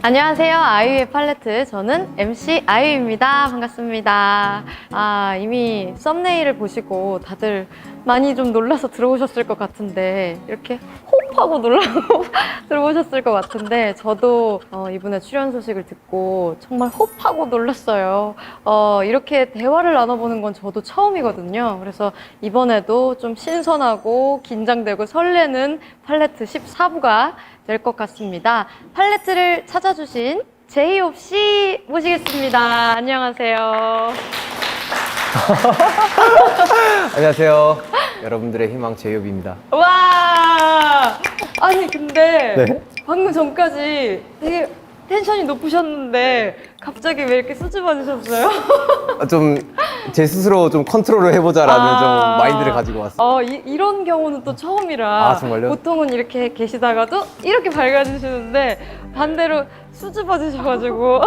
안녕하세요. 아이유의 팔레트. 저는 MC 아이유입니다. 반갑습니다. 이미 썸네일을 보시고 다들 많이 좀 놀라서 들어오셨을 것 같은데 이렇게 호흡하고 놀라고 들어오셨을 것 같은데 저도 이번에 출연 소식을 듣고 정말 호흡하고 놀랐어요. 이렇게 대화를 나눠보는 건 저도 처음이거든요. 그래서 이번에도 좀 신선하고 긴장되고 설레는 팔레트 14부가 될 것 같습니다. 팔레트를 찾아주신 제이홉 씨 모시겠습니다. 안녕하세요. 안녕하세요. 여러분들의 희망 제이홉입니다. 와! 아니 근데 네. 방금 전까지 되게 텐션이 높으셨는데 갑자기 왜 이렇게 수줍어지셨어요? 좀 제 스스로 좀 컨트롤을 해보자라는 좀 마인드를 가지고 왔어요. 이런 경우는 또 처음이라 정말요? 보통은 이렇게 계시다가도 이렇게 밝아지시는데 반대로 수줍어지셔가지고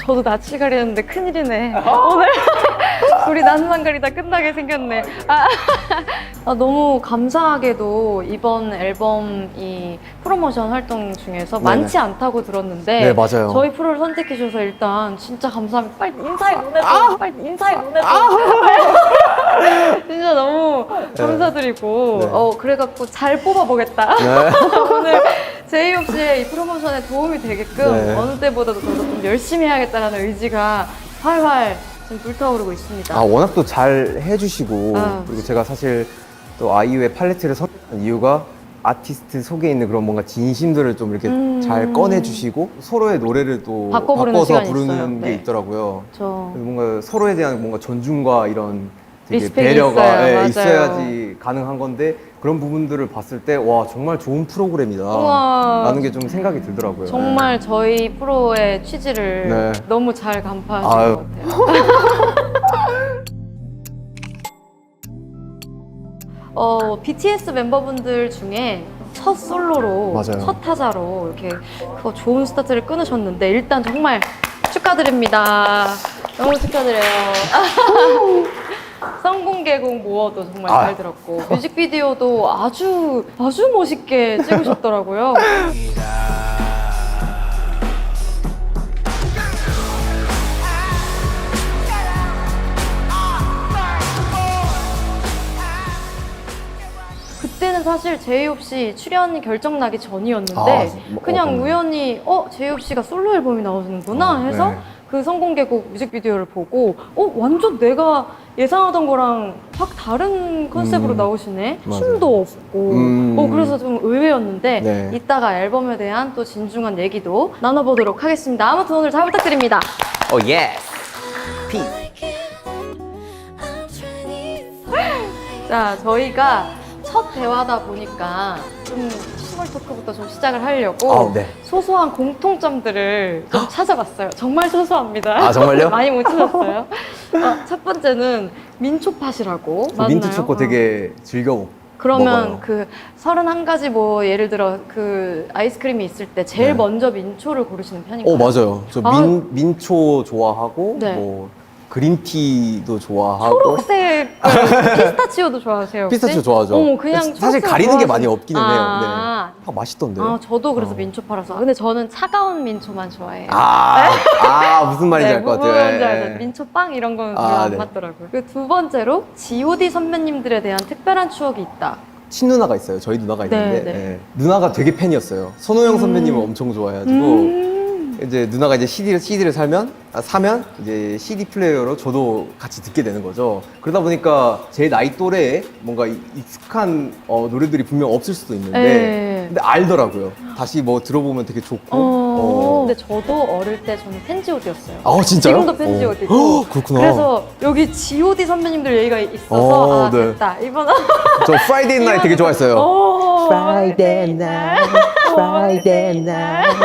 저도 낯을 가리는데 큰일이네. 오늘 우리 낯만 가리다 끝나게 생겼네. 너무 감사하게도 이번 앨범 이 프로모션 활동 중에서 네네. 많지 않다고 들었는데 네, 맞아요. 저희 프로를 선택해 주셔서 일단 진짜 감사합니다. 빨리 인사해 보내고 빨리 인사해 보내고 진짜 너무 감사드리고 네. 그래갖고 잘 뽑아보겠다. 네. 오늘 제이홉 씨의 이 프로모션에 도움이 되게끔 네. 어느 때보다도 저도 좀 열심히 해야겠다는 의지가 활활 지금 불타오르고 있습니다. 워낙 또 잘 해주시고 그리고 제가 사실 또 아이유의 팔레트를 선택한 이유가 아티스트 속에 있는 그런 뭔가 진심들을 좀 이렇게 잘 꺼내주시고 서로의 노래를 또 바꿔 부르는 바꿔서 시간이 부르는 있어요. 게 네. 있더라고요. 저 뭔가 서로에 대한 뭔가 존중과 이런 되게 리스펙이 배려가 있어요. 맞아요. 있어야지 가능한 건데 그런 부분들을 봤을 때 와 정말 좋은 프로그램이다 우와. 라는 게 좀 생각이 들더라고요. 정말 저희 프로의 취지를 네. 너무 잘 간파하신 아유. 것 같아요. BTS 멤버분들 중에 첫 솔로로, 맞아요. 첫 타자로 이렇게 그거 좋은 스타트를 끊으셨는데 일단 정말 축하드립니다. 너무 축하드려요. 성공개곡 모어도 정말 잘 들었고 뮤직비디오도 아주 멋있게 찍으셨더라고요. 그때는 사실 제이홉 씨 출연 결정 나기 전이었는데 그냥 우연히 제이홉 씨가 솔로 앨범이 나오는구나 해서 네. 그 성공개곡 뮤직비디오를 보고 완전 내가 예상하던 거랑 확 다른 컨셉으로 나오시네. 맞아요. 춤도 없고 그래서 좀 의외였는데 네. 이따가 앨범에 대한 또 진중한 얘기도 나눠보도록 하겠습니다. 아무튼 오늘 잘 부탁드립니다. 오 예스. 피. 자, 저희가 첫 대화다 보니까 좀 스몰 토크부터 좀 시작을 하려고 네. 소소한 공통점들을 좀 찾아봤어요. 정말 소소합니다. 정말요? 많이 못 찾았어요. 첫 번째는 민초팥이라고 맞나요? 민트 초코 되게 즐겨 그러면 먹어요. 그 31가지 뭐 예를 들어 그 아이스크림이 있을 때 제일 네. 먼저 민초를 고르시는 편인가요? 맞아요. 저 민초 좋아하고 네. 뭐 그린티도 좋아하고 초록색 피스타치오도 좋아하세요? 혹시? 피스타치오 좋아하죠. 그냥 사실 초록색 가리는 게 좋아하시는- 많이 없기는 해요. 아. 네. 맛있던데요. 저도 그래서 민초 팔아서. 근데 저는 차가운 민초만 좋아해요. 무슨 말인지 알 것 같아요. 뭔지 예, 알죠? 예. 민초빵 이런 건 별로 안 네. 맞더라고요. 그 두 번째로 G.O.D 선배님들에 대한 특별한 추억이 있다. 친누나가 있어요. 저희 누나가 있는데 네, 네. 예. 누나가 되게 팬이었어요. 손호영 선배님을 엄청 좋아해가지고 이제 누나가 이제 CD를 사면 이제 CD 플레이어로 저도 같이 듣게 되는 거죠. 그러다 보니까 제 나이 또래에 뭔가 익숙한 노래들이 분명 없을 수도 있는데 네. 근데 알더라고요. 다시 뭐 들어보면 되게 좋고. 근데 저도 어릴 때 저는 팬GOD였어요. 진짜요? 지금도 팬GOD고. 그렇구나. 그래서 여기 G.O.D 선배님들 얘기가 있어서 네. 됐다. 이번 저 프라이데이 나이 되게 좋아했어요. Friday night, Friday night.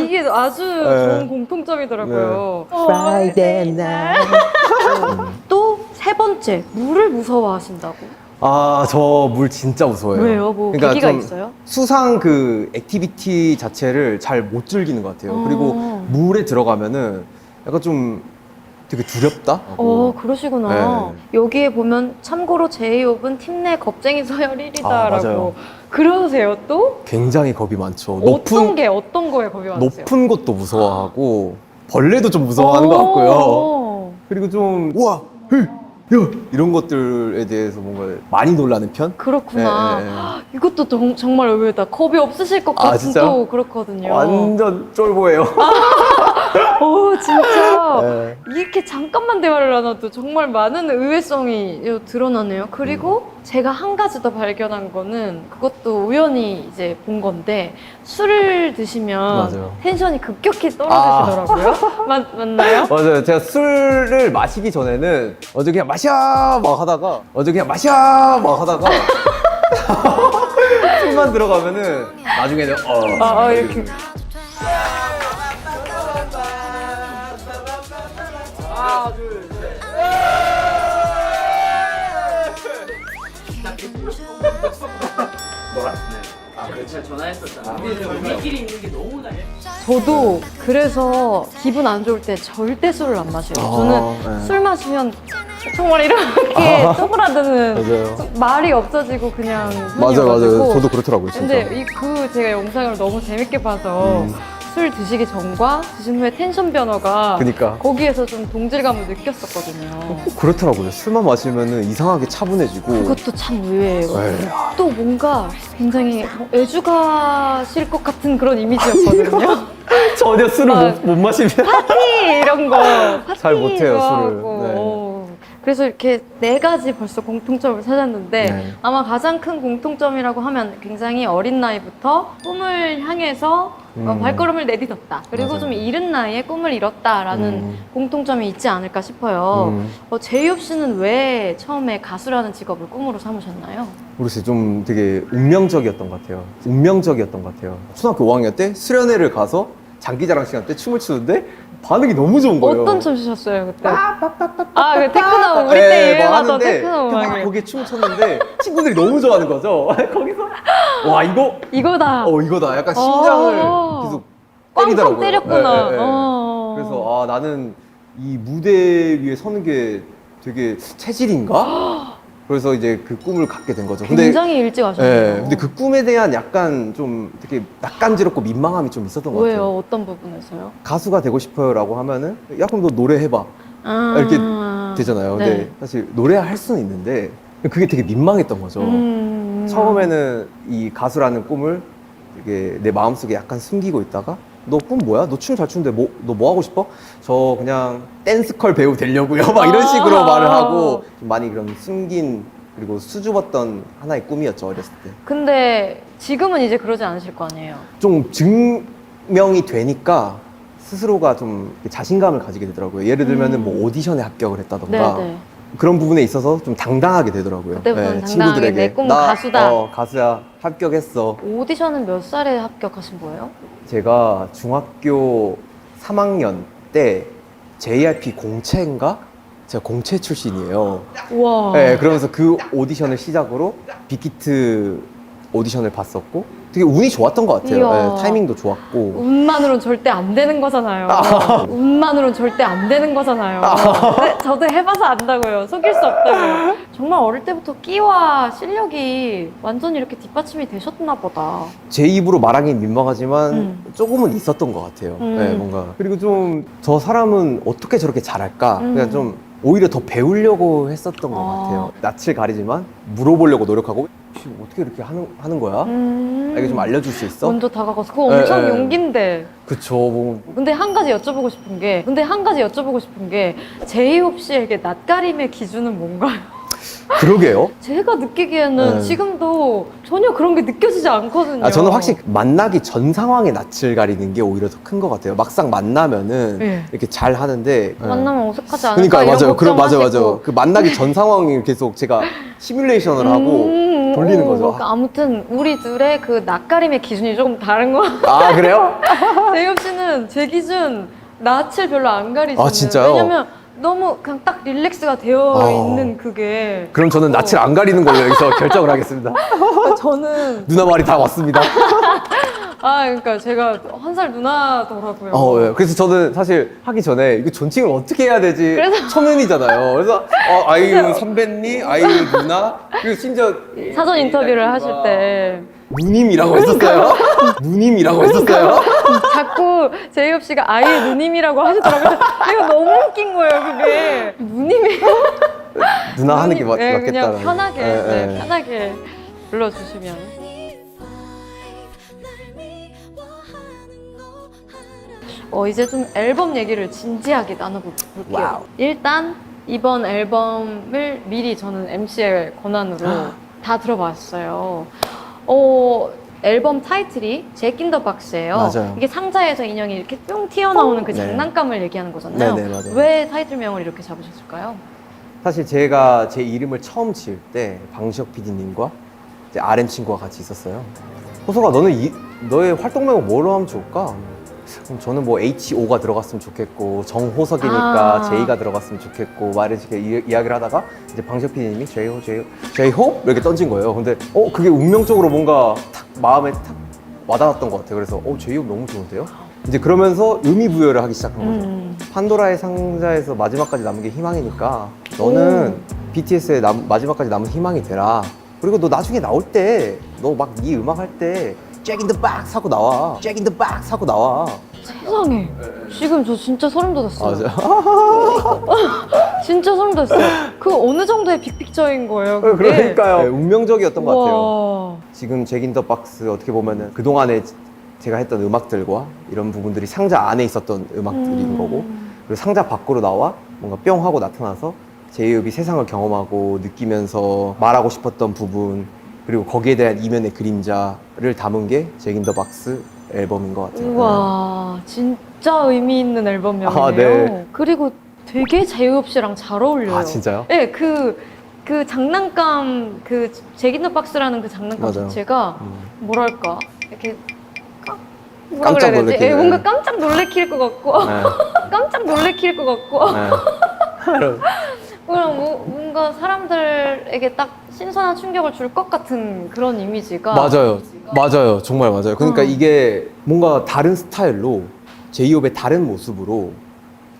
이게 아주 좋은 공통점이더라고요. Friday night. 또 세 번째, 물을 무서워하신다고. 저 물 진짜 무서워요. 왜요? 뭐 계기가 좀 있어요? 수상 그 액티비티 자체를 잘 못 즐기는 것 같아요. 그리고 물에 들어가면은 약간 좀 되게 두렵다. 그러시구나. 네. 여기에 보면 참고로 제이홉은 팀 내 겁쟁이 서열 1위다라고. 맞아요. 그러세요 또? 굉장히 겁이 많죠. 어떤 거에 겁이 많으세요? 높은 곳도 무서워하고 벌레도 좀 무서워하는 것 같고요. 그리고 좀 우와, 야 이런 것들에 대해서 뭔가 많이 놀라는 편? 그렇구나. 네, 네, 네. 이것도 정말 의외다. 겁이 없으실 것 같은 진짜? 또 그렇거든요. 완전 쫄보예요. 오, 진짜. 네. 이렇게 잠깐만 대화를 나눠도 정말 많은 의외성이 드러나네요. 그리고 제가 한 가지 더 발견한 거는 그것도 우연히 이제 본 건데 술을 드시면 맞아요. 텐션이 급격히 떨어지시더라고요. 맞나요? 맞아요. 제가 술을 마시기 전에는 어제 그냥 마셔 막 하다가 술만 들어가면은 나중에는 이렇게. 저도 그래서 기분 안 좋을 때 절대 술을 안 마셔요. 저는 네. 술 마시면 정말 이렇게 쪼그라드는 맞아요. 말이 없어지고 그냥 맞아요. 손이어가지고. 저도 그렇더라고요, 진짜. 근데 제가 영상을 너무 재밌게 봐서 술 드시기 전과 드신 후에 텐션 변화가 그니까. 거기에서 좀 동질감을 느꼈었거든요. 그렇더라고요. 술만 마시면은 이상하게 차분해지고. 그것도 참 의외예요. 네. 또 뭔가 굉장히 애주가실 것 같은 그런 이미지였거든요. 전혀 술을 막 못 마시면. 파티 이런 거 파티 잘 못해요, 술을. 하고. 네. 그래서 이렇게 4가지 벌써 공통점을 찾았는데 네. 아마 가장 큰 공통점이라고 하면 굉장히 어린 나이부터 꿈을 향해서 발걸음을 내딛었다. 그리고 맞아요. 좀 이른 나이에 꿈을 이뤘다라는 공통점이 있지 않을까 싶어요. 제이홉 씨는 왜 처음에 가수라는 직업을 꿈으로 삼으셨나요? 모르겠어요. 좀 되게 운명적이었던 것 같아요. 초등학교 5학년 때 수련회를 가서 장기자랑 시간 때 춤을 추는데 반응이 너무 좋은 거예요. 어떤 춤 추셨어요 그때? 그 테크노 우리 때 유행하던 테크노 음악이. 거기에 춤을 췄는데 친구들이 너무 좋아하는 거죠. 거기서 와 이거다. 이거다. 약간 심장을 계속 때리더라고요. 꽝꽝 때렸구나. 네, 네, 네. 그래서 나는 이 무대 위에 서는 게 되게 체질인가? 그래서 이제 그 꿈을 갖게 된 거죠. 굉장히 일찍 하셨네요. 근데 그 꿈에 대한 약간 좀 되게 낯간지럽고 민망함이 좀 있었던 것 같아요. 왜요? 어떤 부분에서요? 가수가 되고 싶어요라고 하면은 야 그럼 너 노래해봐 이렇게 되잖아요. 근데 네. 사실 노래할 수는 있는데 그게 되게 민망했던 거죠. 처음에는 이 가수라는 꿈을 되게 내 마음속에 약간 숨기고 있다가 너 꿈 뭐야? 너 춤 잘 추는데 너 뭐 하고 싶어? 저 그냥 댄스컬 배우 되려고요. 막 이런 식으로 말을 하고 좀 많이 그런 숨긴 그리고 수줍었던 하나의 꿈이었죠, 어렸을 때. 근데 지금은 이제 그러지 않으실 거 아니에요? 좀 증명이 되니까 스스로가 좀 자신감을 가지게 되더라고요. 예를 들면은 뭐 오디션에 합격을 했다던가 네네. 그런 부분에 있어서 좀 당당하게 되더라고요. 그때부터는 당당하게 내 꿈은 가수다. 가수야, 합격했어. 오디션은 몇 살에 합격하신 거예요? 제가 중학교 3학년 때 JYP 공채인가? 제가 공채 출신이에요. 우와. 네, 그러면서 그 오디션을 시작으로 빅히트 오디션을 봤었고 되게 운이 좋았던 것 같아요. 이야. 네, 타이밍도 좋았고. 운만으로는 절대 안 되는 거잖아요. 운만으로는 절대 안 되는 거잖아요. 네, 저도 해봐서 안다고요. 속일 수 없다고요. 정말 어릴 때부터 끼와 실력이 완전히 이렇게 뒷받침이 되셨나 보다. 제 입으로 말하긴 민망하지만 조금은 있었던 것 같아요. 네, 뭔가. 그리고 좀 저 사람은 어떻게 저렇게 잘할까? 그냥 좀 오히려 더 배우려고 했었던 것 같아요. 낯을 가리지만 물어보려고 노력하고 혹시 어떻게 이렇게 하는 거야? 이게 좀 알려줄 수 있어? 먼저 다가가서 그거 엄청 네, 네. 용기인데. 그쵸. 뭐 근데 한 가지 여쭤보고 싶은 게 제이홉 씨에게 낯가림의 기준은 뭔가요? 그러게요. 제가 느끼기에는 네. 지금도 전혀 그런 게 느껴지지 않거든요. 저는 확실히 만나기 전 상황에 낯을 가리는 게 오히려 더 큰 것 같아요. 막상 만나면은 네. 이렇게 잘 하는데 만나면 어색하지 않을까 그러니까 이런 맞아요. 걱정하시고. 맞아요. 그 만나기 전 상황을 계속 제가 시뮬레이션을 하고 돌리는 거죠. 그러니까 아무튼 우리 둘의 그 낯가림의 기준이 조금 다른 거. 아 그래요? 제이홉 씨는 제 기준 낯을 별로 안 가리시는. 진짜요? 왜냐면 너무 그냥 딱 릴렉스가 되어 있는 그게. 그럼 저는 낯을 안 가리는 걸로 여기서 결정을 하겠습니다. 저는 누나 말이 다 왔습니다. 그러니까 제가 한 살 누나더라고요. 예. 그래서 저는 사실 하기 전에 이거 존칭을 어떻게 해야 되지? 그래서- 초면이잖아요. 그래서 아이유 선배님, 아이유 누나, 그리고 심지어 사전 인터뷰를 하실 때 누님이라고 했었어요. 누님이라고 했었어요. 자꾸 제이홉 씨가 아이유 누님이라고 하시더라고요. 이거 너무 웃긴 거예요, 그게. 누님이 누나 하는 게 네, 맞겠다. 그냥 편하게, 편하게 불러주시면. 이제 좀 앨범 얘기를 진지하게 나눠볼게요. 와우. 일단 이번 앨범을 미리 저는 MC의 권한으로 다 들어봤어요. 앨범 타이틀이 잭 인 더 박스예요. 맞아요. 이게 상자에서 인형이 이렇게 뿅 튀어나오는 그 네. 장난감을 얘기하는 거잖아요. 네네, 맞아요. 왜 타이틀명을 이렇게 잡으셨을까요? 사실 제가 제 이름을 처음 지을 때 방시혁 PD님과 이제 RM 친구가 같이 있었어요. 호소가 너는 너의 활동명을 뭐로 하면 좋을까? 그럼 저는 뭐 HO가 들어갔으면 좋겠고 정호석이니까 J가 들어갔으면 좋겠고 막 이렇게 이야기를 하다가 이제 방시혁 PD님이 J호? 이렇게 던진 거예요. 근데 그게 운명적으로 뭔가 탁 마음에 탁 와닿았던 것 같아요. 그래서 J호 너무 좋은데요? 이제 그러면서 의미 부여를 하기 시작한 거죠. 판도라의 상자에서 마지막까지 남은 게 희망이니까 너는 BTS의 마지막까지 남은 희망이 되라. 그리고 너 나중에 나올 때 너 막 네 음악 할 때 잭 인 더 박스 하고 나와. 잭 인 더 박스 하고 나와. 세상에. 지금 저 진짜 소름 돋았어요. 맞아. 진짜 소름 돋았어요. 그 어느 정도의 빅픽처인 거예요. 그게. 그러니까요. 네, 운명적이었던 것 같아요. 우와. 지금 잭 인 더 박스 어떻게 보면은 그동안에 제가 했던 음악들과 이런 부분들이 상자 안에 있었던 음악들인 거고, 그리고 상자 밖으로 나와 뭔가 뿅 하고 나타나서 제이홉이 세상을 경험하고 느끼면서 말하고 싶었던 부분, 그리고 거기에 대한 이면의 그림자를 담은 게 잭 인 더 박스 앨범인 것 같아요. 우와, 진짜 의미 있는 앨범명이네요. 아, 네. 그리고 되게 제이홉 씨랑 잘 어울려요. 아, 진짜요? 네, 그 장난감, 그 잭인더 박스라는 그 장난감 맞아요. 자체가 뭐랄까 이렇게 뭐라 깜짝 그래야 되지? 놀래키는. 뭔가 깜짝 놀래킬 것 같고 네. 깜짝 놀래킬 것 같고 네. 그냥 뭔가 사람들에게 딱 신선한 충격을 줄 것 같은 그런 이미지가 맞아요. 정말 맞아요. 그러니까 이게 뭔가 다른 스타일로 제이홉의 다른 모습으로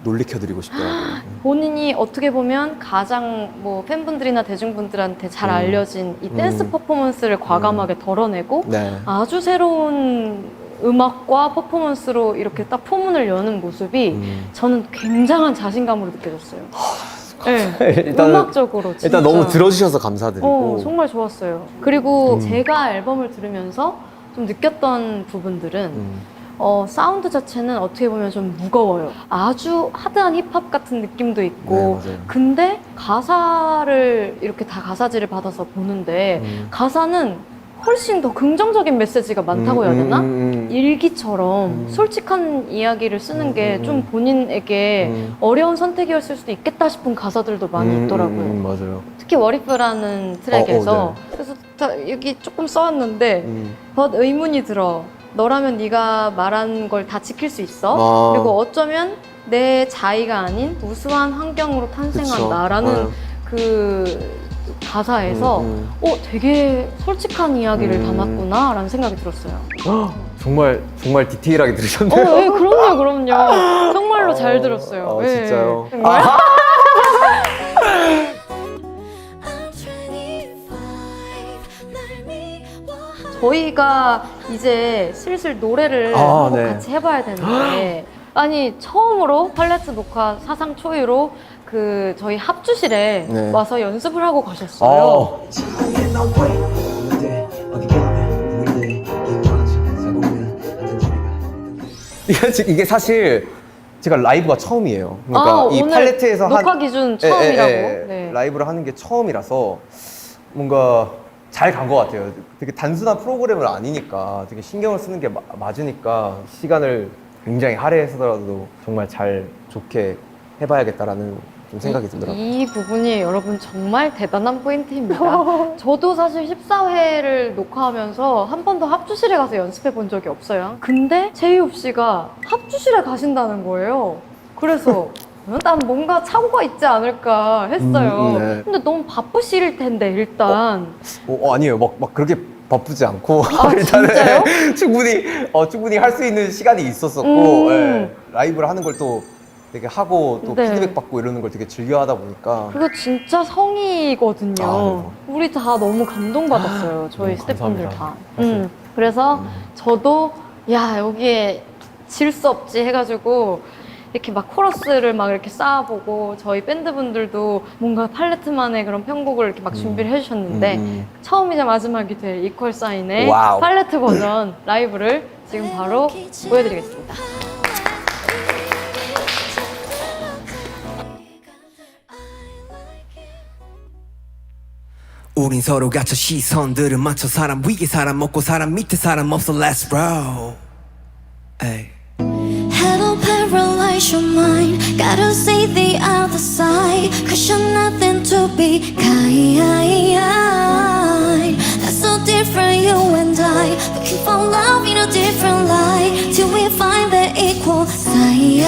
놀래켜드리고 싶더라고요. 본인이 어떻게 보면 가장 뭐 팬분들이나 대중분들한테 잘 알려진 이 댄스 퍼포먼스를 과감하게 덜어내고 네. 아주 새로운 음악과 퍼포먼스로 이렇게 딱 포문을 여는 모습이 저는 굉장한 자신감으로 느껴졌어요. 네, 음악적으로 진짜. 일단 너무 들어주셔서 감사드리고. 정말 좋았어요. 그리고 제가 앨범을 들으면서 좀 느꼈던 부분들은 사운드 자체는 어떻게 보면 좀 무거워요. 아주 하드한 힙합 같은 느낌도 있고, 네, 맞아요. 근데 가사를 이렇게 다 가사지를 받아서 보는데 가사는 훨씬 더 긍정적인 메시지가 많다고 해야 되나? 일기처럼 솔직한 이야기를 쓰는 게 좀 본인에게 어려운 선택이었을 수도 있겠다 싶은 가사들도 많이 있더라고요. 맞아요. 특히 워리프라는 트랙에서 네. 그래서 여기 조금 써왔는데 벗 의문이 들어. 너라면 네가 말한 걸 다 지킬 수 있어? 그리고 어쩌면 내 자의가 아닌 우수한 환경으로 탄생한다라는 그 가사에서 되게 솔직한 이야기를 담았구나 라는 생각이 들었어요. 정말 디테일하게 들으셨네요. 네, 그럼요. 정말로 잘 들었어요. 네, 진짜요? 정말? 저희가 이제 슬슬 노래를 한번 네. 같이 해봐야 되는데 아니 처음으로 팔레트 녹화 사상 초유로 그 저희 합주실에 네. 와서 연습을 하고 가셨어요. 이게 사실 제가 라이브가 처음이에요. 그러니까 이 오늘 팔레트에서 녹화 기준 처음이라고. 네. 라이브를 하는 게 처음이라서 뭔가 잘 간 것 같아요. 되게 단순한 프로그램은 아니니까 되게 신경을 쓰는 게 맞으니까 시간을 굉장히 할애해서라도 정말 잘 좋게 해봐야겠다라는 좀 생각이 들더라고요. 이 부분이 여러분 정말 대단한 포인트입니다. 저도 사실 14회를 녹화하면서 한 번도 합주실에 가서 연습해 본 적이 없어요. 근데 제이홉 씨가 합주실에 가신다는 거예요. 그래서 난 뭔가 착오가 있지 않을까 했어요. 네. 근데 너무 바쁘실 텐데 일단. 아니에요. 막 그렇게 바쁘지 않고 아, 진짜요? 충분히 할 수 있는 시간이 있었었고 예, 라이브를 하는 걸 또 되게 하고 또 네. 피드백 받고 이러는 걸 되게 즐겨 하다 보니까 그거 진짜 성의거든요. 아, 우리 다 너무 감동받았어요. 저희 너무 스태프분들 감사합니다. 다. 그래서 저도 야 여기에 질 수 없지 해가지고 이렇게 막 코러스를 막 이렇게 쌓아보고 저희 밴드분들도 뭔가 팔레트만의 그런 편곡을 이렇게 막 준비를 해주셨는데 처음이자 마지막이 될 이퀄 사인의 와우. 팔레트 버전 라이브를 지금 바로 보여드리겠습니다. 우린 서로 갇혀 시선들을 맞춰 사람 위에 사람 없고 사람 밑에 사람 없어 Let's roll 에이. Hello, paralyze your mind. Gotta see the other side. Cause you're nothing to be kind. That's so different, you and I. Looking for love in a different light. Till we find the equal side.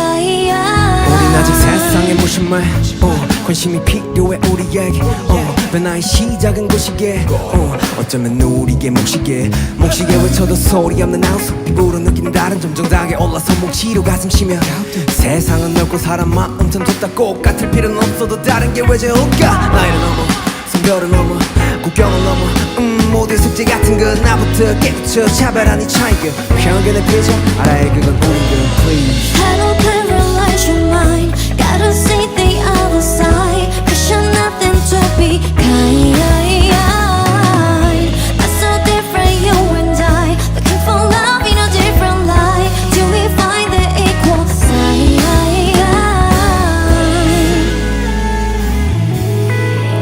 우린 아직 세상의 무심해 관심이 필요해 우리에게 변화의 시작은 곳이게 어쩌면 우리의 몫이게 외쳐도 소리 없는 아우스 피부로 느낀 다른 점 정당에 올라서 뭉치로 가슴 쉬며 세상은 넓고 사람 마음 참 좁다 꼭 같을 필요는 없어도 다른 게 왜 좋을까 나이를 넘어 성별을 넘어 국경을 넘어 모두의 숙제 같은 건 나부터 깨우쳐 차별한 이 차이가 편견의 표정 알아야 그건 우리들 please Hello, paralyze your mind. Gotta see the other side. Cause you're nothing to be kind. That's so different, you and I. Looking for love in a different light. Till we find the equal side.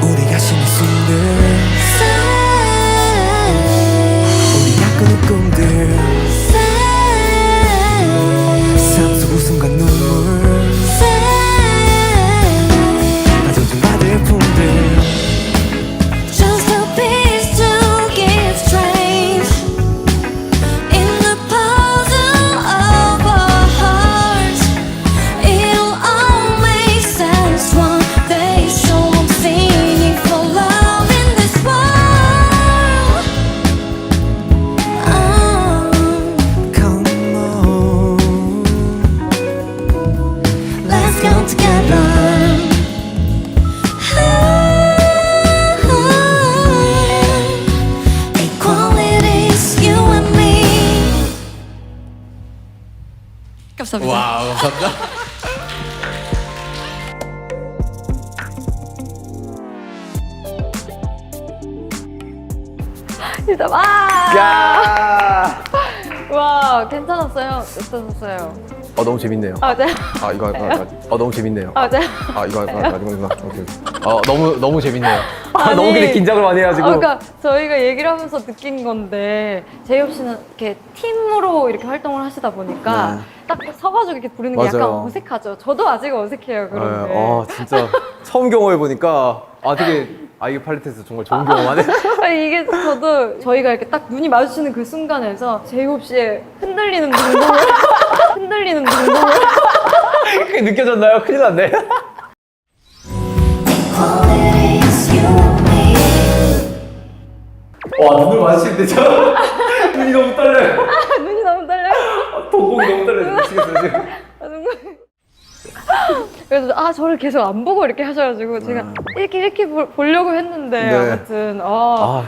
우리가 쉬는 숨들 우리 약간의 꿈들 삶 속 웃음과 눈물 다 존중받을 품들 Just a piece to give strength in the puzzle of our hearts. It'll all make sense one day. So I'm singing for love in this world. Come on Let's go together. Equality is you and me. 감사합니다. 와우 감사합니다. 진짜 야! 와 괜찮았어요. 어떠셨어요? 너무 재밌네요. 네. 이거 너무 재밌네요. 네. 이거 너무 재밌네요. 아니, 너무 근데 긴장을 많이 해가지고. 그러니까 저희가 얘기를 하면서 느낀 건데 제이홉 씨는 이렇게 팀으로 이렇게 활동을 하시다 보니까 네. 딱 서가지고 이렇게 부르는 게 맞아요. 약간 어색하죠. 저도 아직 어색해요. 그런데. 진짜 처음 경험해 보니까 되게 아이유 팔레트에서 정말 좋은 경험하네. 아니, 이게 저도 저희가 이렇게 딱 눈이 마주치는 그 순간에서 제이홉 씨의 흔들리는 눈동을 그게 느껴졌나요? 큰일 났네. Equality is you and me. 와 눈을 마주치는데 저 눈이 너무 떨려요. 눈이 너무 떨려요. 동공이 너무 떨려요. 미치겠어요 지금. 그래서 저를 계속 안 보고 이렇게 하셔가지고 제가 이렇게 보려고 했는데 네. 아무튼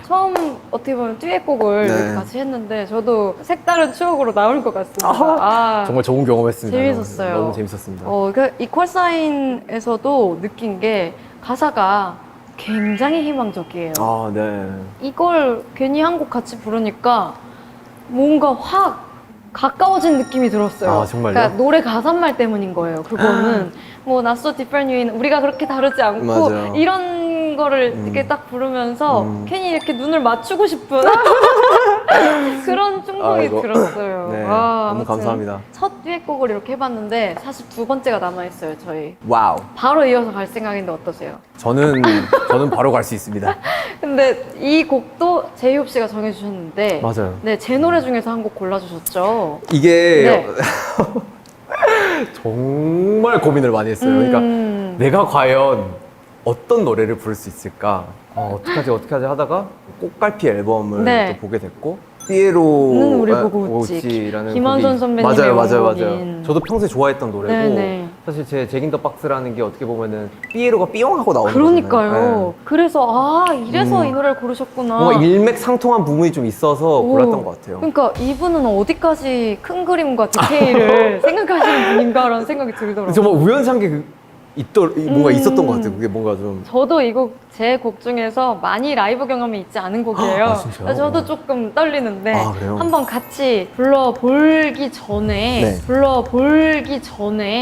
처음 어떻게 보면 듀엣곡을 네. 이렇게 같이 했는데 저도 색다른 추억으로 나올 것 같습니다. 정말 좋은 경험했습니다. 재밌었어요. 너무 재밌었습니다. 그 이퀄 사인에서도 느낀 게 가사가 굉장히 희망적이에요. 네. 이걸 괜히 한 곡 같이 부르니까 뭔가 확 가까워진 느낌이 들었어요. 정말요? 그러니까 노래 가사말 때문인 거예요. 그거는 뭐 Not So Different You인 우리가 그렇게 다르지 않고 맞아요. 이런 거를 이렇게 딱 부르면서 괜히 이렇게 눈을 맞추고 싶은 그런 충동이 아이고. 들었어요. 네, 와, 너무 아무튼 감사합니다. 첫 듀엣곡을 이렇게 해봤는데 사실 두 번째가 남아있어요. 저희 와우. 바로 이어서 갈 생각인데 어떠세요? 저는 바로 갈 수 있습니다. 근데 이 곡도 제이홉 씨가 정해주셨는데 맞아요. 네, 제 노래 중에서 한 곡 골라주셨죠. 이게 네. 정말 고민을 많이 했어요. 그러니까 내가 과연 어떤 노래를 부를 수 있을까? 어떡하지 하다가 꽃갈피 앨범을 네. 또 보게 됐고 삐에로는 우리 보고 웃지라는 김원선 선배님의 맞아요. 원곡인. 저도 평소에 좋아했던 노래고 네네. 사실 제 잭인 더 박스라는 게 어떻게 보면은 삐에로가 삐용하고 나오는 그러니까요. 거잖아요. 그래서 이래서 이 노래를 고르셨구나. 뭔가 일맥상통한 부분이 좀 있어서 골랐던 것 같아요. 그러니까 이분은 어디까지 큰 그림과 디테일을 생각하시는 분인가라는 생각이 들더라고요. 정말 우연찮게 뭔가 있었던 것 같아요. 그게 뭔가 좀 저도 이 곡 제 곡 중에서 많이 라이브 경험이 있지 않은 곡이에요. 아, 진짜요? 그래서 저도 조금 떨리는데 아, 그래요? 한번 같이 불러보기 전에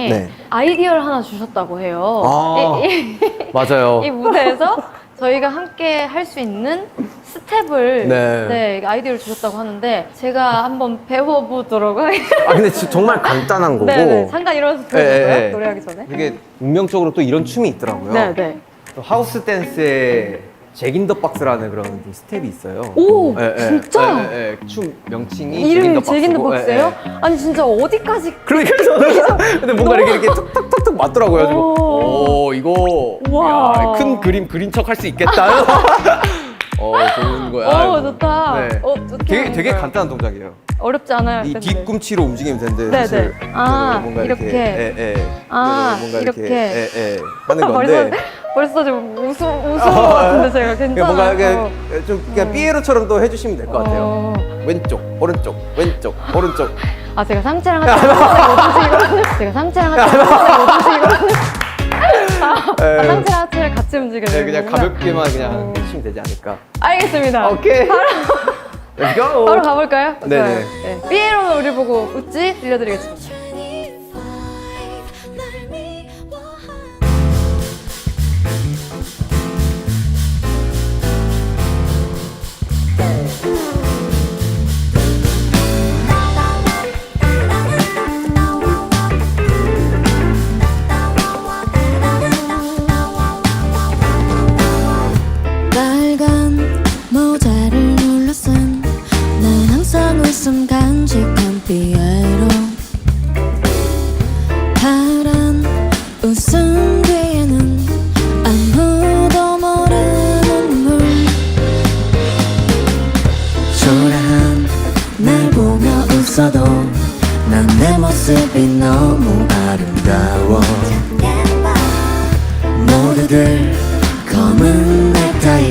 네. 아이디어를 하나 주셨다고 해요. 아. 이 맞아요. 무대에서 저희가 함께 할 수 있는 스텝을 네. 아이디어를 주셨다고 하는데 제가 한번 배워보도록 하겠습니다. 근데 정말 간단한 거고 네네. 잠깐 일어나서 배워볼까요? 네. 노래하기 전에. 되게 운명적으로 또 이런 춤이 있더라고요. 네네. 또 하우스 댄스에 잭인 더 박스라는 그런 좀 스텝이 있어요. 오, 진짜? 춤 명칭이 이름이 잭인 더 잭인더 박스예요? 아니 진짜 어디까지 그러니까 저는 근데 뭔가 이렇게 툭툭툭툭 맞더라고요. 그래가지고 오 이거 우와. 야, 큰 그림 그린 척 할 수 있겠다. 좋은 거야. 좋다. 네. 어떻게 되게 하는 거예요? 간단한 동작이에요. 어렵지 않아요. 이 근데. 뒤꿈치로 움직이면 되는데 네네. 사실 뭔가 이렇게. 뭔가 이렇게. 하는 건데 벌써 좀 우스운 것 같은데 제가 괜찮아요. 뭔가 이렇게 좀 그냥 삐에로처럼 또 해주시면 될 것 같아요. 왼쪽 오른쪽 왼쪽 오른쪽 제가 상체랑 같이 못 움직이거든요. 제가 상체랑 같이 못 움직이거든요. 상체랑 하체를 같이 움직여야 네, 돼요. 그냥 가볍게만 그냥 해주시면 되지 않을까. 알겠습니다. 오케이. Let's go. 바로 가볼까요? 네네. 좋아요. 네. 삐에로는 우리 보고 웃지? 들려드리겠습니다. 빨간 모자를 눌러쓴 난 항상 웃음 간직한 삐에로 파란 웃음 뒤에는 아무도 모르는 눈물 초라한 날 보며 웃어도 난 내 모습이 너무 아름다워 모두들 검은 넥타이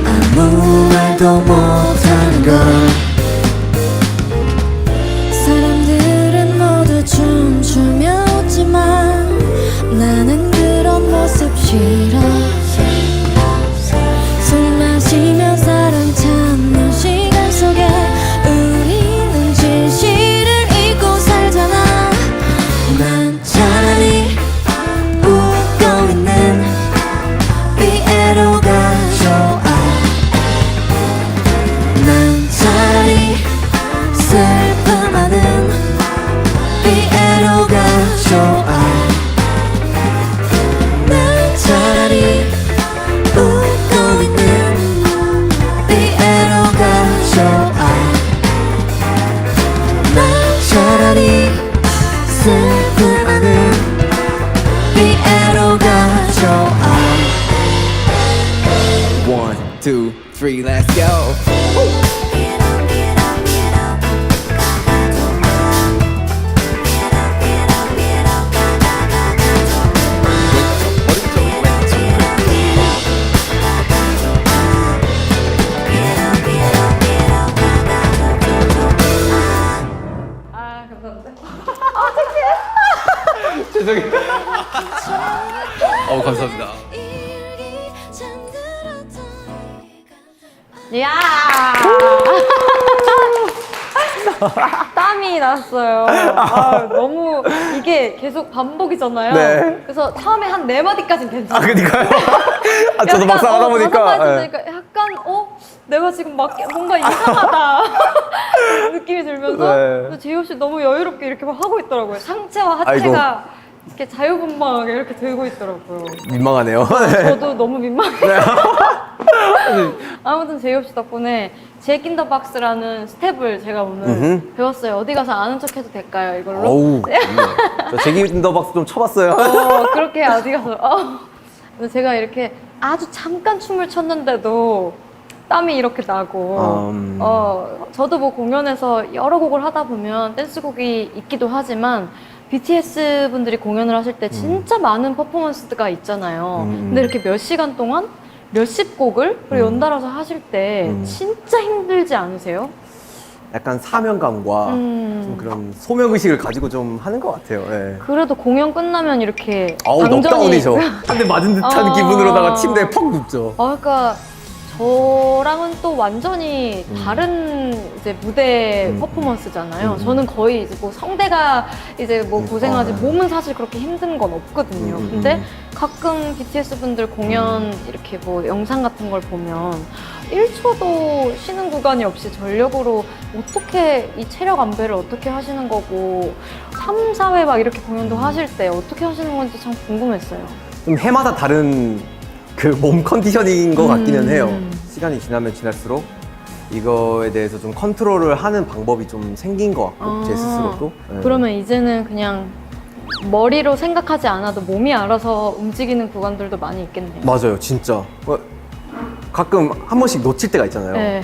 아무 말도 못하는 걸 사람들은 모두 춤추며 웃지만 나는 그런 모습 싫어 술 마시며 사랑 찾는 시간 속에 우리는 진실을 잊고 살잖아 난 차라리 웃고 있는 삐에로가 좋아 난 차라리 슬픔하는 삐에로가 좋아 난 차라리 웃고 있는 삐에로가 좋아 난 차라리 슬픔하는 삐에로가 좋아 1, 2, 3, let's go. 감사합니다. 죄송해요. 감사합니다. 이야! 땀이 났어요. 너무 이게 계속 반복이잖아요. 네. 그래서 처음에 한 4마디까지는 괜찮아요. 그니까요. 저도 막상 하다 보니까. 하니까 약간 내가 지금 막 뭔가 이상하다 느낌이 들면서 네. 제이홉 씨 너무 여유롭게 이렇게 막 하고 있더라고요. 상체와 하체가 이렇게 자유분방하게 이렇게 들고 있더라고요. 민망하네요. 저도 너무 민망해요. 아무튼 제이홉 씨 덕분에 잭 인 더 박스라는 스텝을 제가 오늘 배웠어요. 어디 가서 아는 척 해도 될까요, 이걸로? 어우, 저 제기인더박스 좀 쳐봤어요. 그렇게 어디 가서. 근데 제가 이렇게 아주 잠깐 춤을 췄는데도 땀이 이렇게 나고, 저도 뭐 공연에서 여러 곡을 하다 보면 댄스곡이 있기도 하지만, BTS 분들이 공연을 하실 때 진짜 많은 퍼포먼스가 있잖아요. 근데 이렇게 몇 시간 동안 몇십 곡을 연달아서 하실 때 진짜 힘들지 않으세요? 약간 사명감과 좀 그런 소명의식을 가지고 좀 하는 것 같아요. 예. 그래도 공연 끝나면 이렇게 아우, 넉다운이죠. 한 대 맞은 듯한 기분으로다가 침대에 퍽 눕죠. 그러니까 저랑은 또 완전히 다른 이제 무대 퍼포먼스잖아요. 저는 거의 이제 뭐 성대가 이제 뭐 고생하지 몸은 사실 그렇게 힘든 건 없거든요. 근데 가끔 BTS 분들 공연 이렇게 뭐 영상 같은 걸 보면 1초도 쉬는 구간이 없이 전력으로 어떻게 이 체력 안배를 어떻게 하시는 거고 3, 4회 막 이렇게 공연도 하실 때 어떻게 하시는 건지 참 궁금했어요. 좀 해마다 다른 그 몸 컨디셔닝인 것 같기는 해요. 시간이 지나면 지날수록 이거에 대해서 좀 컨트롤을 하는 방법이 좀 생긴 것 같고 제 스스로도. 예. 그러면 이제는 그냥 머리로 생각하지 않아도 몸이 알아서 움직이는 구간들도 많이 있겠네요. 맞아요, 진짜. 가끔 한 번씩 놓칠 때가 있잖아요. 네.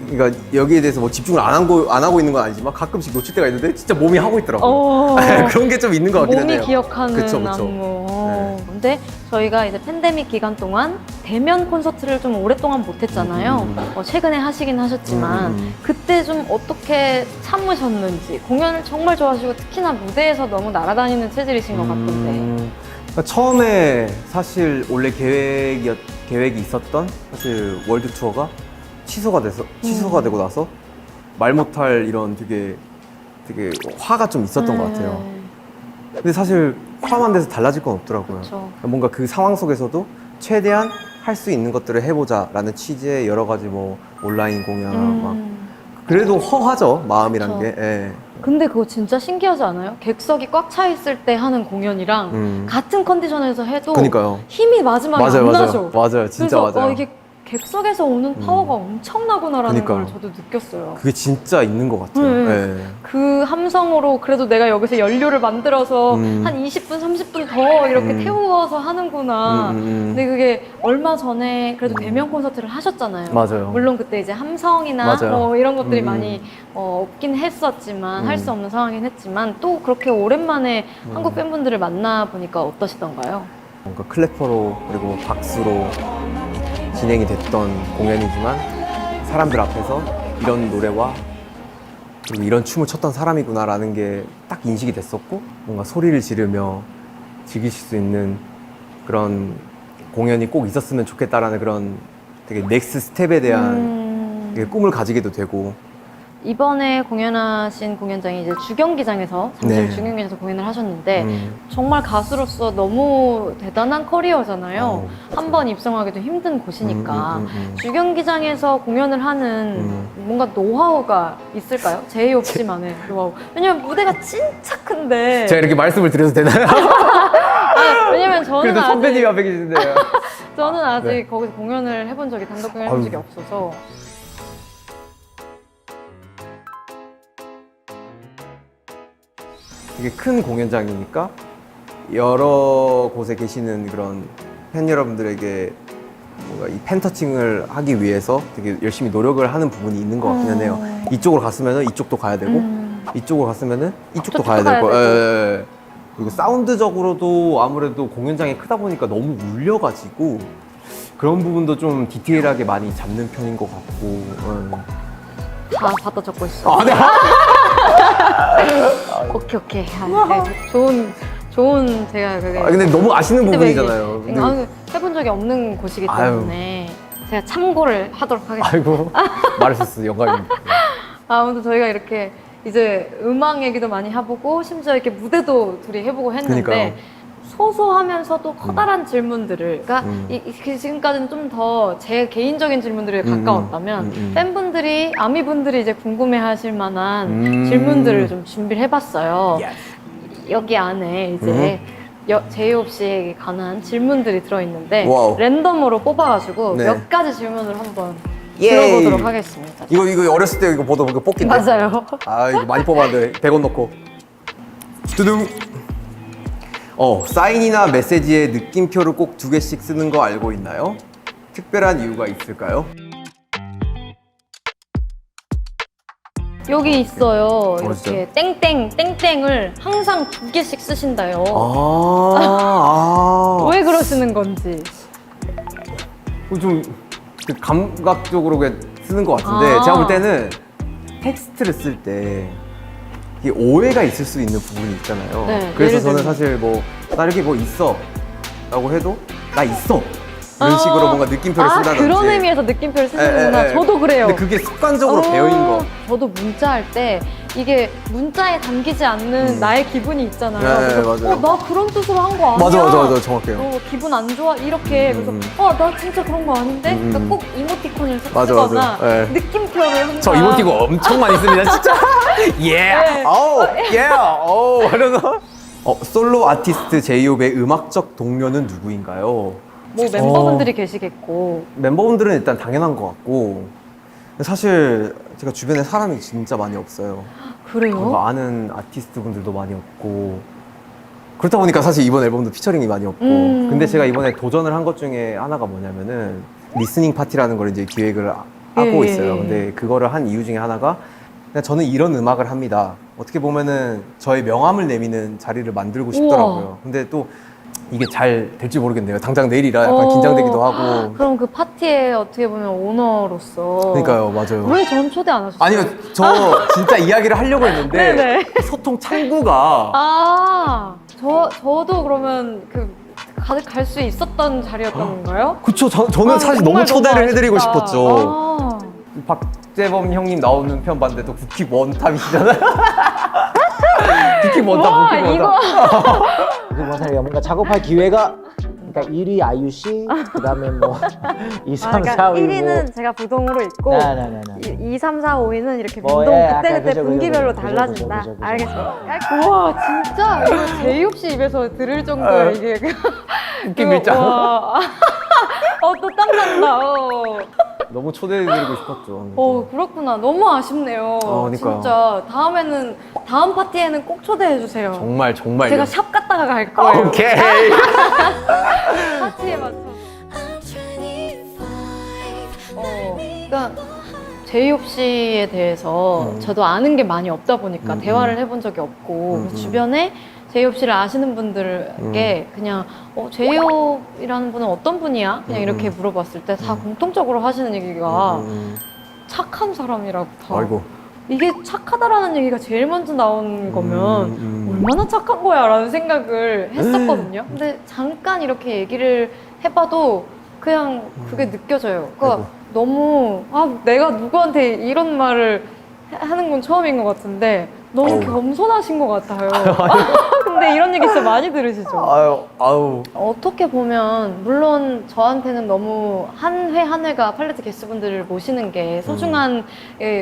그러니까 여기에 대해서 뭐 집중을 안 하고 있는 건 아니지만 가끔씩 놓칠 때가 있는데 진짜 몸이 하고 있더라고요. 그런 게 좀 있는 것 같긴 해요. 몸이 기억하는 그쵸. 안무. 네. 근데 저희가 이제 팬데믹 기간 동안 대면 콘서트를 좀 오랫동안 못했잖아요. 최근에 하시긴 하셨지만 그때 좀 어떻게 참으셨는지 공연을 정말 좋아하시고 특히나 무대에서 너무 날아다니는 체질이신 것 같던데. 그러니까 처음에 사실 원래 계획이 있었던 사실 월드 투어가 취소가 되고 나서 말 못할 이런 되게 화가 좀 있었던 것 같아요. 근데 사실 화만 돼서 달라질 건 없더라고요. 그쵸. 뭔가 그 상황 속에서도 최대한 할 수 있는 것들을 해보자라는 취지의 여러 가지 뭐 온라인 공연 막 그래도 허하죠 마음이란 그쵸. 게. 예. 근데 그거 진짜 신기하지 않아요? 객석이 꽉 차 있을 때 하는 공연이랑 같은 컨디션에서 해도 그러니까요. 힘이 마지막에 맞아요, 안 맞아요. 나죠. 맞아요, 진짜 그래서 맞아요. 이게 객석에서 오는 파워가 엄청나구나라는 그러니까요. 걸 저도 느꼈어요. 그게 진짜 있는 것 같아요. 예. 그 함성으로 그래도 내가 여기서 연료를 만들어서 한 20분, 30분 더 이렇게 태워서 하는구나. 근데 그게 얼마 전에 그래도 대면 콘서트를 하셨잖아요. 맞아요. 물론 그때 이제 함성이나 맞아요. 뭐 이런 것들이 많이 없긴 했었지만 할 수 없는 상황이긴 했지만 또 그렇게 오랜만에 한국 팬분들을 만나보니까 어떠시던가요? 뭔가 클래퍼로 그리고 박수로 진행이 됐던 공연이지만 사람들 앞에서 이런 노래와 그리고 이런 춤을 췄던 사람이구나라는 게 딱 인식이 됐었고 뭔가 소리를 지르며 즐기실 수 있는 그런 공연이 꼭 있었으면 좋겠다라는 그런 되게 넥스트 스텝에 대한 되게 꿈을 가지게도 되고. 이번에 공연하신 공연장이 이제 주경기장에서 잠실 네. 주경기장에서 공연을 하셨는데 정말 가수로서 너무 대단한 커리어잖아요. 한 번 입성하기도 힘든 곳이니까 주경기장에서 공연을 하는 뭔가 노하우가 있을까요? 제이홉 씨만의 노하우. 왜냐면 무대가 진짜 큰데. 제가 이렇게 말씀을 드려도 되나요? 왜냐면 저는 그래도 선배님이 아직 앞에 계신데요. 저는 아직 네. 거기서 공연을 해본 적이 단독 공연 해본 적이 없어서. 되게 큰 공연장이니까 여러 곳에 계시는 그런 팬 여러분들에게 뭔가 이 팬터칭을 하기 위해서 되게 열심히 노력을 하는 부분이 있는 것 같기는 해요. 이쪽으로 갔으면 이쪽도 가야 되고 이쪽으로 갔으면 이쪽도 가야 가야 되고. 되고. 예. 그리고 사운드적으로도 아무래도 공연장이 크다 보니까 너무 울려가지고 그런 부분도 좀 디테일하게 많이 잡는 편인 것 같고. 다 받아 적고 있어. 아, 네. 오케이. 좋은 제가 그게. 근데 너무 아시는 피드백이- 부분이잖아요. 근데- 해본 적이 없는 곳이기 아유. 때문에 제가 참고를 하도록 하겠습니다. 아이고 말하셨어요. 영광입니다. 아무튼 저희가 이렇게 이제 음악 얘기도 많이 해보고 심지어 이렇게 무대도 둘이 해보고 했는데 그러니까요. 소소하면서도 커다란 질문들을 그러니까 지금까지는 좀 더 제 개인적인 질문들에 가까웠다면 팬분들이 아미분들이 이제 궁금해하실 만한 질문들을 좀 준비를 해봤어요. 여기 안에 이제 제이홉 씨에게 관한 질문들이 들어있는데 와우. 랜덤으로 뽑아가지고 네. 몇 가지 질문을 한번 예이. 들어보도록 하겠습니다. 이거 어렸을 때 이거 보다 보니까 뽑긴데. 맞아요. 아 이거 많이 뽑았는데 100원 넣고. 두둥. 사인이나 메시지에 느낌표를 꼭 2개씩 쓰는 거 알고 있나요? 특별한 이유가 있을까요? 여기 있어요. 이렇게 진짜요? 땡땡을 항상 2개씩 쓰신다요. 왜 그러시는 건지. 좀 감각적으로 그냥 쓰는 것 같은데 아. 제가 볼 때는 텍스트를 쓸 때 이게 오해가 있을 수 있는 부분이 있잖아요. 네, 그래서 예를 저는 들면. 사실 뭐 나 이렇게 뭐 있어 라고 해도 나 있어 이런 식으로 뭔가 느낌표를 쓴다든지 그런 의미에서 느낌표를 쓰시는구나. 예. 저도 그래요. 근데 그게 습관적으로 배어인 거. 저도 문자할 때 이게 문자에 담기지 않는 나의 기분이 있잖아요. 네, 그래서 맞아요. 나 그런 뜻으로 한 거 아니야. 맞아 정확해요. 기분 안 좋아 이렇게 그래서 나 진짜 그런 거 아닌데 그러니까 꼭 이모티콘을 맞아, 쓰거나 네. 느낌표를 항상 저 이모티콘 엄청 많이 씁니다 진짜. 예. 네. 오 이러면서 솔로 아티스트 제이홉의 음악적 동료는 누구인가요? 뭐 멤버분들이 계시겠고 멤버분들은 일단 당연한 것 같고 사실 제가 주변에 사람이 진짜 많이 없어요. 그래요? 뭔가 아는 아티스트 분들도 많이 없고 그렇다 보니까 사실 이번 앨범도 피처링이 많이 없고 근데 제가 이번에 도전을 한 것 중에 하나가 뭐냐면은 리스닝 파티라는 걸 이제 기획을 하고 예. 있어요. 근데 그거를 한 이유 중에 하나가 그냥 저는 이런 음악을 합니다. 어떻게 보면은 저의 명함을 내미는 자리를 만들고 싶더라고요. 우와. 근데 또 이게 잘 될지 모르겠네요. 당장 내일이라 약간 긴장되기도 하고. 그럼 그 파티에 어떻게 보면 오너로서 그러니까요, 맞아요. 왜 전 초대 안 하셨어요? 아니요, 저 진짜 이야기를 하려고 했는데 네네. 소통 창구가 저도 그러면 갈 수 있었던 자리였던 건가요? 그쵸, 저는 사실 정말 너무 초대를 아쉽다. 해드리고 싶었죠. 아. 박재범 형님 나오는 편 봤는데 또 국힙 원탑이시잖아요. 국힙 원탑, 와, 국힙 이거 원탑. 그 뭐사요 뭔가 작업할 기회가 그러니까 1위 아이유 씨, 그다음에 뭐 2, 3, 4, 5, 1위는 제가 부동으로 있고 네네네. 2, 3, 4, 5위는 이렇게 뭐, 운동 예, 약간 그때그때 그죠, 분기별로 그죠, 달라진다. 그죠, 그죠. 알겠습니다. 우와 진짜 이거 제이홉 씨 입에서 들을 정도의 이게 웃긴 글자. 또 땀난다. 너무 초대해드리고 싶었죠. 그렇구나. 너무 아쉽네요. 그러니까요. 진짜 다음 파티에는 꼭 초대해 주세요. 정말요. 제가 샵 갔다가 갈 거예요. 오케이. 파티에 맞춰. I'm 25. 그러니까 제이홉 씨에 대해서 저도 아는 게 많이 없다 보니까 대화를 해본 적이 없고 그래서 주변에 제이홉 씨를 아시는 분들에게 그냥 제이홉이라는 분은 어떤 분이야? 그냥 이렇게 물어봤을 때 다 공통적으로 하시는 얘기가 착한 사람이라고 다. 아이고. 이게 착하다라는 얘기가 제일 먼저 나온 거면 얼마나 착한 거야 라는 생각을 했었거든요. 근데 잠깐 이렇게 얘기를 해봐도 그냥 그게 느껴져요. 그러니까 너무 내가 누구한테 이런 말을 하는 건 처음인 것 같은데 너무 겸손하신 것 같아요. 근데 이런 얘기 진짜 많이 들으시죠? 아유. 어떻게 보면 물론 저한테는 너무 한 회 한 회가 팔레트 게스트분들을 모시는 게 소중한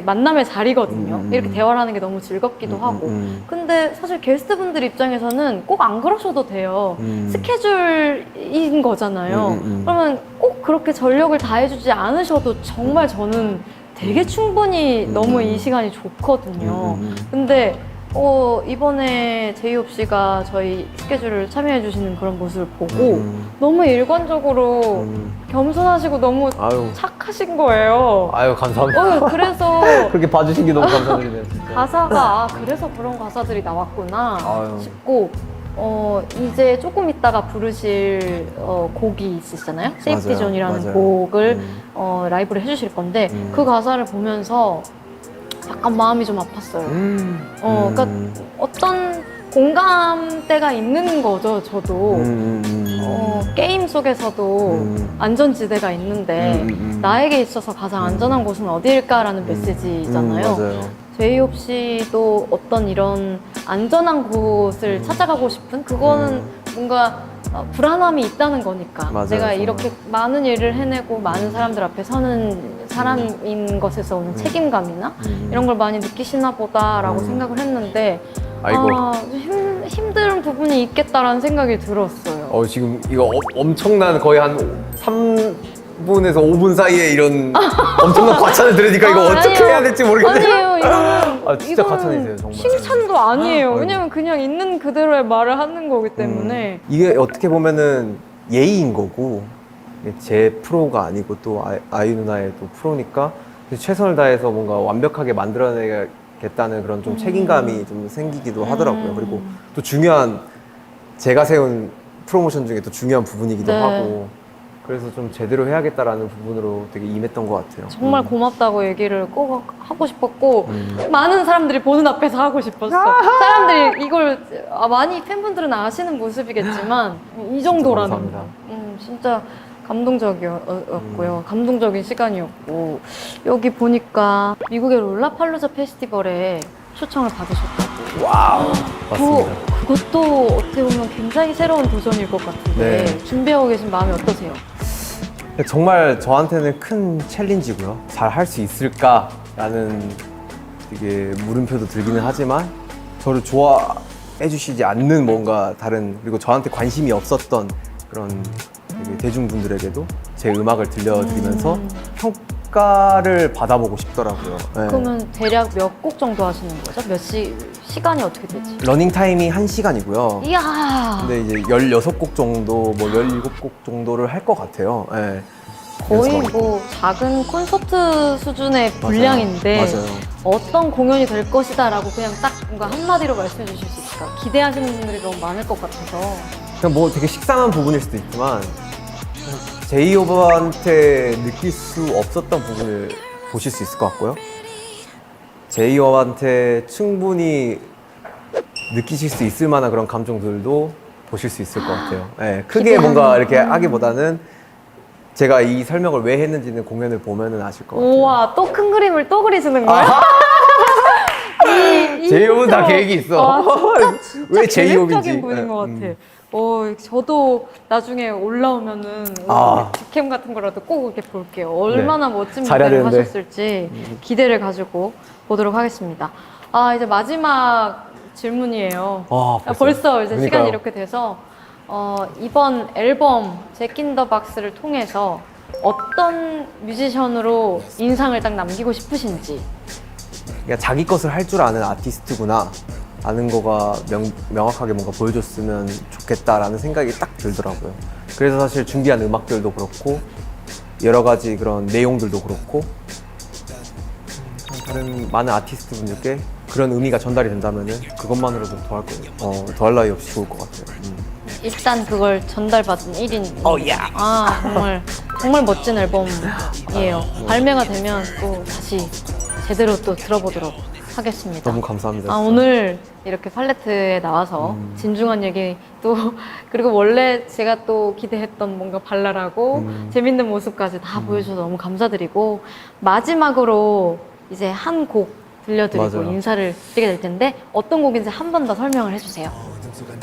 만남의 자리거든요. 이렇게 대화를 하는 게 너무 즐겁기도 하고 근데 사실 게스트분들 입장에서는 꼭 안 그러셔도 돼요. 스케줄인 거잖아요. 그러면 꼭 그렇게 전력을 다해주지 않으셔도 정말 저는 되게 충분히 너무 이 시간이 좋거든요. 근데 이번에 제이홉 씨가 저희 스케줄을 참여해 주시는 그런 모습을 보고 너무 일관적으로 겸손하시고 너무 아유. 착하신 거예요. 아유, 감사합니다. 그래서 그렇게 봐주신 게 너무 감사드리네요, 진짜. 가사가 그래서 그런 가사들이 나왔구나 아유. 싶고 이제 조금 있다가 부르실 곡이 있으시잖아요. 세이프티 존이라는 맞아요. 곡을 라이브를 해주실 건데 그 가사를 보면서 약간 마음이 좀 아팠어요. 그러니까 어떤 공감대가 있는 거죠, 저도. 게임 속에서도 안전지대가 있는데 나에게 있어서 가장 안전한 곳은 어디일까라는 메시지잖아요. 맞아요. 제이홉 씨도 어떤 이런 안전한 곳을 찾아가고 싶은 그거는 뭔가 불안함이 있다는 거니까 맞아요, 내가 정말. 이렇게 많은 일을 해내고 많은 사람들 앞에 서는 사람인 것에서 오는 책임감이나 이런 걸 많이 느끼시나 보다라고 생각을 했는데 아이고. 힘든 부분이 있겠다라는 생각이 들었어요. 지금 이거 엄청난 거의 한 3분에서 5분 사이에 이런 엄청난 과찬을 들으니까 이거 어떻게 아니에요. 해야 될지 모르겠네요. 아니에요, 이거는. 진짜 이거는 과찬이세요, 정말. 칭찬도 아니에요. 아이고. 왜냐면 그냥 있는 그대로의 말을 하는 거기 때문에. 이게 어떻게 보면은 예의인 거고 제 프로가 아니고 또 아이유 누나의 또 프로니까 최선을 다해서 뭔가 완벽하게 만들어내겠다는 그런 좀 책임감이 좀 생기기도 하더라고요. 그리고 또 중요한 제가 세운 프로모션 중에 또 중요한 부분이기도 네. 하고 그래서 좀 제대로 해야겠다라는 부분으로 되게 임했던 것 같아요. 정말 고맙다고 얘기를 꼭 하고 싶었고 많은 사람들이 보는 앞에서 하고 싶었어. 사람들이 이걸 많이 팬분들은 아시는 모습이겠지만 이 정도라는 감사합니다. 거. 진짜 감동적이었고요. 감동적인 시간이었고 여기 보니까 미국의 롤라팔루자 페스티벌에 초청을 받으셨다고. 와우. 맞습니다. 그것도 어떻게 보면 굉장히 새로운 도전일 것 같은데 네. 준비하고 계신 마음이 어떠세요? 정말 저한테는 큰 챌린지고요. 잘 할 수 있을까라는 되게 물음표도 들기는 하지만 저를 좋아해 주시지 않는 뭔가 다른 그리고 저한테 관심이 없었던 그런 되게 대중분들에게도 제 음악을 들려드리면서 평가를 받아보고 싶더라고요. 네. 그러면 대략 몇 곡 정도 하시는 거죠? 시간이 어떻게 되지? 러닝 타임이 1시간이고요. 이야 근데 이제 16곡 정도, 뭐 17곡 정도를 할 것 같아요. 네. 거의 그래서 뭐 작은 콘서트 수준의 분량인데 맞아요. 어떤 공연이 될 것이다 라고 그냥 딱 뭔가 한마디로 말씀해 주실 수 있을까? 기대하시는 분들이 너무 많을 것 같아서 그냥 뭐 되게 식상한 부분일 수도 있지만 제이홉한테 느낄 수 없었던 부분을 보실 수 있을 것 같고요. 제이홉한테 충분히 느끼실 수 있을 만한 그런 감정들도 보실 수 있을 것 같아요. 네, 크게 뭔가 이렇게 하기보다는 제가 이 설명을 왜 했는지는 공연을 보면은 아실 것 같아요. 우와 또 큰 그림을 또 그리시는 거야? 제이홉은 다 계획이 있어. 진짜 왜 제이홉인지. 계획적인 분인 것 같아. 저도 나중에 올라오면은 아. 디캠 같은 거라도 꼭 이렇게 볼게요. 얼마나 멋진 잘해야 무대를 되는데. 하셨을지 기대를 가지고 보도록 하겠습니다. 이제 마지막 질문이에요. 벌써 이제 그러니까요. 시간이 이렇게 돼서 이번 앨범 잭 인 더 박스를 통해서 어떤 뮤지션으로 인상을 딱 남기고 싶으신지. 그러니까 자기 것을 할 줄 아는 아티스트구나 라는 거가 명확하게 뭔가 보여줬으면 좋겠다라는 생각이 딱 들더라고요. 그래서 사실 준비한 음악들도 그렇고 여러 가지 그런 내용들도 그렇고 다른 많은 아티스트 분들께 그런 의미가 전달이 된다면은 그것만으로도 더할 나위 없이 좋을 것 같아요. 일단 그걸 전달받은 1인. 정말 멋진 앨범이에요. 발매가 되면 또 다시 제대로 또 들어보도록 하겠습니다. 너무 감사합니다. 진짜. 오늘 이렇게 팔레트에 나와서 진중한 얘기 또 그리고 원래 제가 또 기대했던 뭔가 발랄하고 재밌는 모습까지 다 보여주셔서 너무 감사드리고 마지막으로 이제 한 곡 들려드리고 맞아요. 인사를 드리게 될 텐데 어떤 곡인지 한 번 더 설명을 해주세요.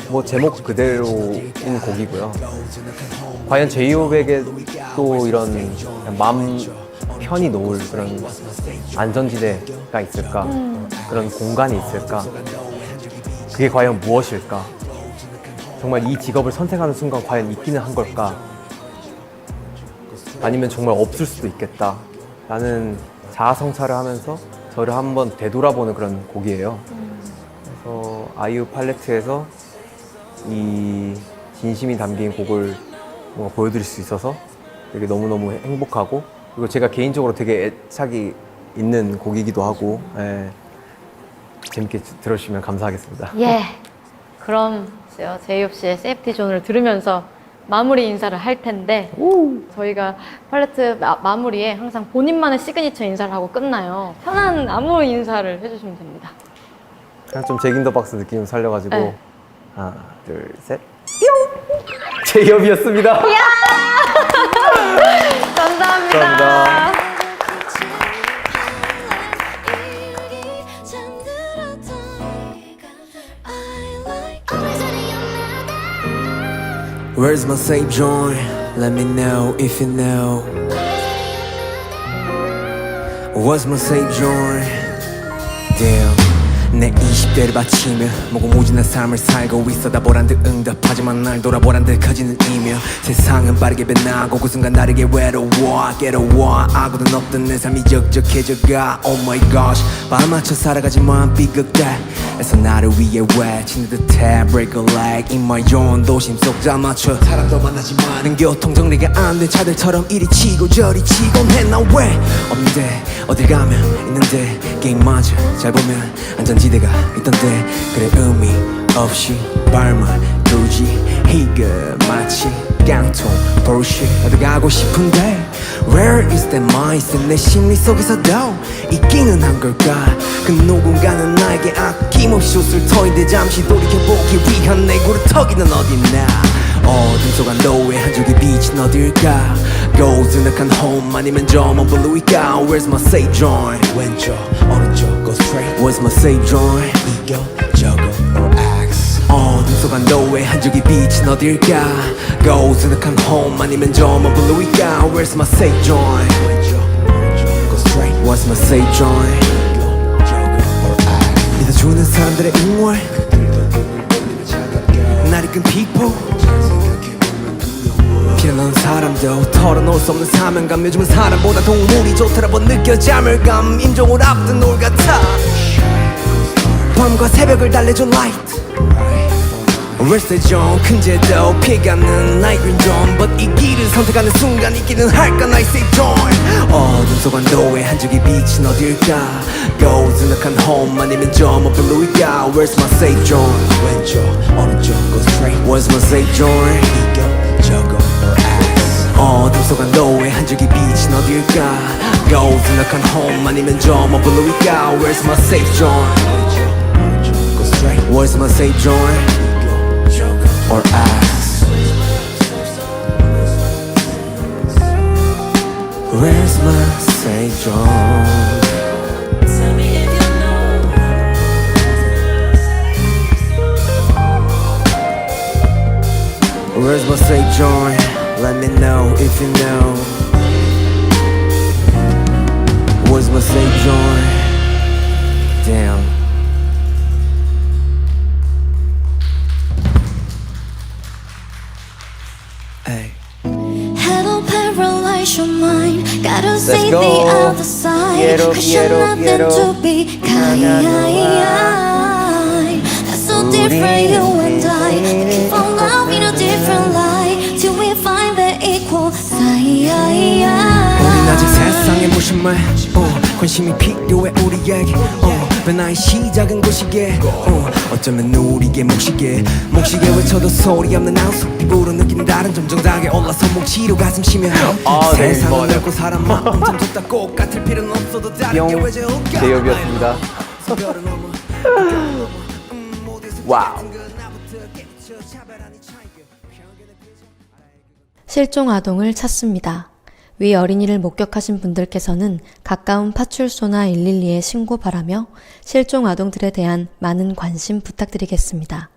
뭐 제목 그대로인 곡이고요. 과연 제이홉에게 또 이런 마음 편히 놓을 그런 안전지대가 있을까? 그런 공간이 있을까? 그게 과연 무엇일까? 정말 이 직업을 선택하는 순간 과연 있기는 한 걸까? 아니면 정말 없을 수도 있겠다 라는 자아성찰을 하면서 저를 한번 되돌아보는 그런 곡이에요. 그래서 아이유 팔레트에서 이 진심이 담긴 곡을 뭔가 보여드릴 수 있어서 되게 너무너무 행복하고 그리고 제가 개인적으로 되게 애착이 있는 곡이기도 하고 재밌게 들어주시면 감사하겠습니다. 예. 그럼 제이홉 씨의 세이프티 존을 들으면서 마무리 인사를 할 텐데 저희가 팔레트 마무리에 항상 본인만의 시그니처 인사를 하고 끝나요. 편한 아무 인사를 해주시면 됩니다. 그냥 좀 잭 인 더 박스 느낌 살려가지고 네. 하나 둘 셋 뿅! 제이홉이었습니다. 감사합니다. 감사합니다. Where's my safe joint? Let me know if you know. What's my safe joint? Damn, 내 20대를 바치며 무궁무진한 삶을 살고 있어 다 보란듯 응답하지만 날 돌아보란 듯 커지는 이며 세상은 빠르게 변하고 그 순간 나르게 외로워 괴로워 아무도 없던 내 삶이 적적해져가 Oh my gosh 발맞춰 살아가지만 비극대 에서 나를 위해 외치는 듯해 Break a leg in my own 도심 속 자맞춰 사람도 만나지만 교통정리가 안 된 차들처럼 이리 치고 저리 치곤 해 나 왜 없는데 어딜 가면 있는데 게임마저 잘 보면 안전지대가 있던데 그래 의미 없이 발만 두지 이거 마치 깡통 bullshit 어디 가고 싶은데 Where is that mindset 내 심리 속에서도 있기는 한 걸까 그 누군가는 나에게 아낌없이 옷을 터인데 잠시 돌이켜보기 위한 내 구르터기는 어딨나 어둠 속 안도의 한 줄기 빛은 어딜까 고즈넉한 home 아니면 저 먼 블루일까 Where's my safe joint 왼쪽 오른쪽 go straight Where's my safe joint 이겨 저거 or axe 어둠 속 안도의 한 줄기 빛은 어딜까 고즈넉한 home 아니면 저 먼 블루일까 Where's my safe joint 왼쪽 오른쪽 go straight Where's my safe joint 이겨 저거 or axe 믿어주는 사람들의 응원 날 이끈 people 피어난 사람도 털어놓을 수 없는 사명감 요즘은 사람보다 동물이 좋더라고 느껴 자멸감 인종을 앞둔 노을 같아 밤과 새벽을 달래준 light Where's the zone 큰제도 피해가는 나의 green zone But 이 길을 선택하는 순간 있기는 할까 나의 safe zone 어둠 속 안도의 한 줄기 빛은 어딜까 고즈넉한 home 아니면 저 먼 블루일까 Where's my safe zone 왼쪽 오른쪽 go straight Where's my safe zone 이겨 저거 or axe 어둠 속 안도의 한 줄기 빛은 어딜까 고즈넉한 home 아니면 저 먼 블루일까 Where's my safe zone 왼쪽 오른쪽 go straight Where's my safe zone or ask Where's my safe zone? Where's my safe zone? Let me know if you know Where's my safe zone? Damn Hey. Hello, paralyze your mind. Gotta see go. the other side. Quiero, Cause you're quiero, nothing quiero. to be kind. That's so different, you and I. Looking for love in a different light. Till we find the equal side. 우린 아직 세상의 무심해 관심이 필요해 우리에게 변화의 시작은 고시게 어쩌면 우리의 몫이게 외쳐도 소리 없는 한숨 피부로 느끼는 다른 점 정당하게 올라서 뭉치로 가슴 쉬며 세상은 넓고 사람만 엄청 좁다 꼭 같을 필요는 없어도 다른 게 왜 제일까 제이홉이었습니다. 와우. 실종 아동을 찾습니다. 위 어린이를 목격하신 분들께서는 가까운 파출소나 112에 신고 바라며 실종 아동들에 대한 많은 관심 부탁드리겠습니다.